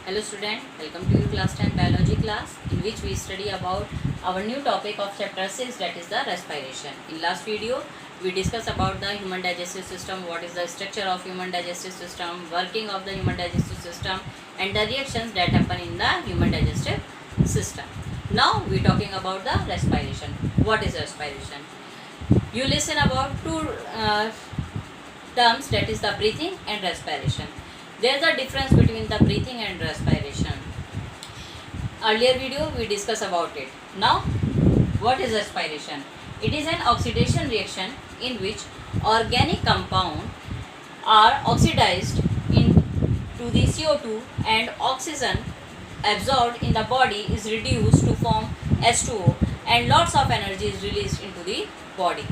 Hello student, welcome to your class 10 biology class in which we study about our new topic of chapter 6, that is the respiration. In last video we discussed about the human digestive system, what is the structure of human digestive system, working of the human digestive system and the reactions that happen in the human digestive system. Now we are talking about the respiration. What is respiration? You listen about two terms, that is the breathing and respiration. There is a difference between the breathing and respiration. Earlier video we discussed about it. Now what is respiration? It is an oxidation reaction in which organic compound are oxidized into the CO2 and oxygen absorbed in the body is reduced to form H2O and lots of energy is released into the body.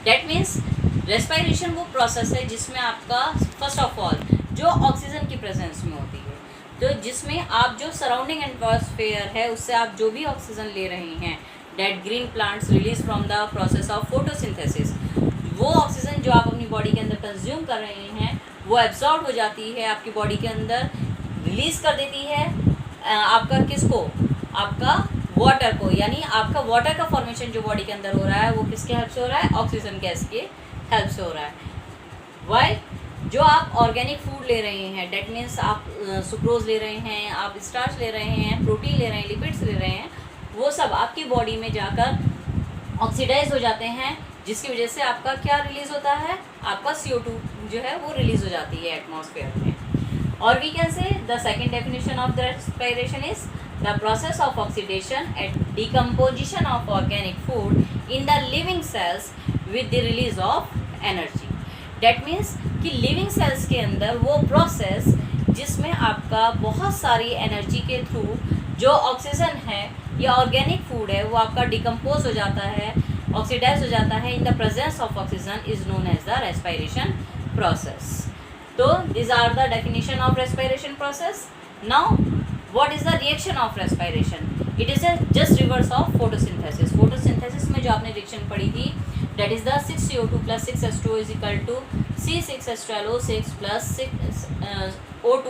That means respiration वो process है जिसमें आपका first of all जो oxygen की presence में होती है, तो जिसमें आप जो सराउंडिंग एटमॉस्फेयर है उससे आप जो भी ऑक्सीजन ले रहे हैं, that green plants release from the process of photosynthesis, वो ऑक्सीजन जो आप अपनी बॉडी के अंदर कंज्यूम कर रहे हैं वो एब्जॉर्ब हो जाती है आपकी बॉडी के अंदर, रिलीज कर देती है आपका किसको, आपका वाटर को, यानी आपका वाटर का फॉर्मेशन जो बॉडी के अंदर हो रहा है वो किसके हेल्प से हो रहा है, ऑक्सीजन गैस के हेल्प से हो रहा है. वाई जो आप ऑर्गेनिक फूड ले रहे हैं, डेट मीन्स आप सुक्रोज ले रहे हैं, आप स्टार्च ले रहे हैं, प्रोटीन ले रहे हैं, लिपिड्स ले रहे हैं, वो सब आपकी बॉडी में जाकर ऑक्सीडाइज हो जाते हैं, जिसकी वजह से आपका क्या रिलीज होता है, आपका CO2 जो है वो रिलीज हो जाती है एटमॉस्फेयर में. और we can say the second definition of the respiration is the process of oxidation and decomposition of organic food in the living cells with the release of energy. That means कि living cells के अंदर वो process जिसमें आपका बहुत सारी energy के through जो ऑक्सीजन है या ऑर्गेनिक फूड है वो आपका डिकम्पोज हो जाता है, ऑक्सीडाइज हो जाता है in the presence of oxygen is known as the respiration process. तो this are the definition of respiration process. Now what is the reaction of respiration? It is a just reverse of photosynthesis. Photosynthesis में जो आपने reaction पढ़ी थी, that is the 6CO2 plus 6H2O is equal to C6H12O6 plus 6O2.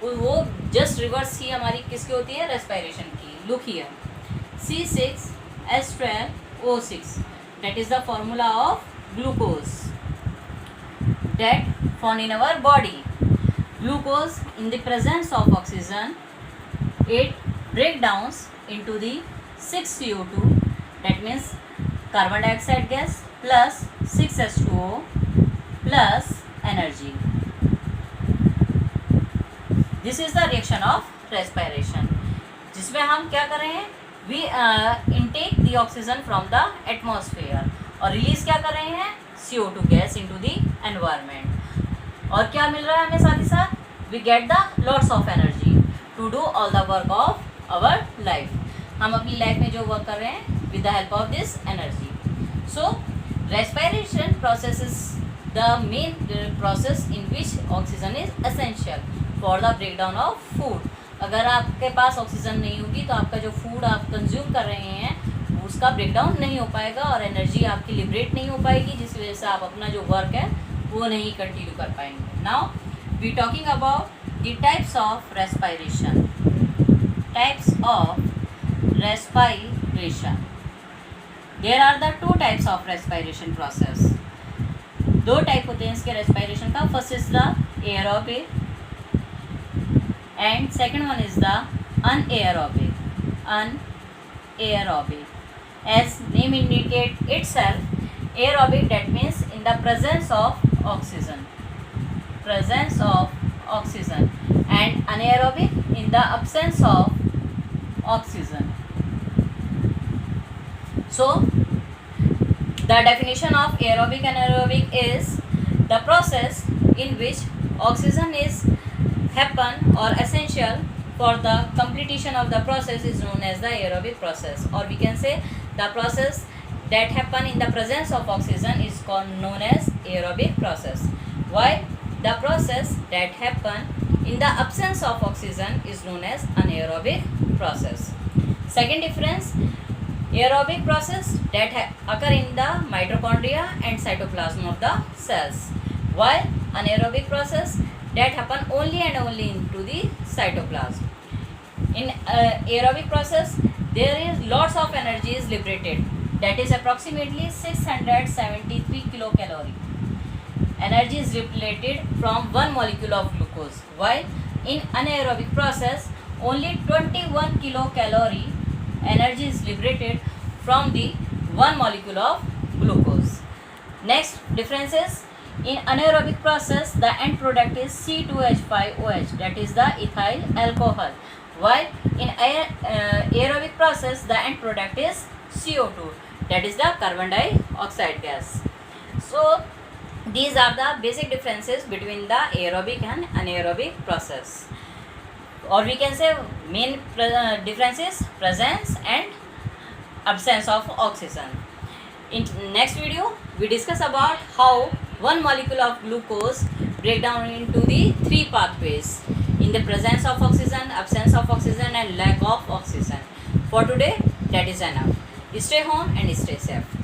वो just reverse ही हमारी किसकी होती है, रेस्पिरेशन की. Look here, C6H12O6 that is the formula of glucose that found in our body. Glucose in the presence of oxygen it break down into the 6CO2, that means carbon dioxide gas plus 6H2O plus energy. This is the reaction of respiration, जिसमें हम क्या कर रहे हैं, we intake the oxygen from the atmosphere और release क्या कर रहे हैं, CO2 gas into the environment. और क्या मिल रहा है हमें साथ ही साथ, we get the lots of energy to do all the work of our life. हम अपनी लाइफ में जो वर्क कर रहे हैं with the help of this energy. So respiration process is the main process in which oxygen is essential for the breakdown of food. अगर आपके पास oxygen नहीं होगी तो आपका जो फूड आप कंज्यूम कर रहे हैं उसका ब्रेकडाउन नहीं हो पाएगा और एनर्जी आपकी लिबरेट नहीं हो पाएगी, जिस वजह से आप अपना जो वर्क है वो नहीं कंटिन्यू कर पाएंगे. Now we talking about the types of respiration. Types of respiration. There are the two types of respiration process. दो टाइप होते हैं इसके रेस्पिरेशन का. First is the aerobic and second one is the anaerobic. Anaerobic as name indicate itself, aerobic that means in the presence of oxygen, presence of oxygen, and anaerobic in the absence of oxygen. So the definition of aerobic and anaerobic is the process in which oxygen is happen or essential for the completion of the process is known as the aerobic process, or we can say the process that happen in the presence of oxygen is called known as aerobic process, while the process that happen in the absence of oxygen is known as anaerobic process. Second difference, aerobic process that occur in the mitochondria and cytoplasm of the cells, while anaerobic process that happen only and only into the cytoplasm. In aerobic process, there is lots of energy is liberated, that is approximately 673 kilocalorie. Energy is liberated from one molecule of glucose, while in anaerobic process only 21 kilocalorie energy is liberated from the one molecule of glucose. Next difference is, in anaerobic process the end product is C2H5OH, that is the ethyl alcohol, while in aerobic process the end product is CO2, that is the carbon dioxide gas. So these are the basic differences between the aerobic and anaerobic process, or we can say main differences: presence and absence of oxygen. In next video we discuss about how one molecule of glucose break down into the three pathways in the presence of oxygen, absence of oxygen and lack of oxygen. For today that is enough. Stay home and stay safe. Thank you.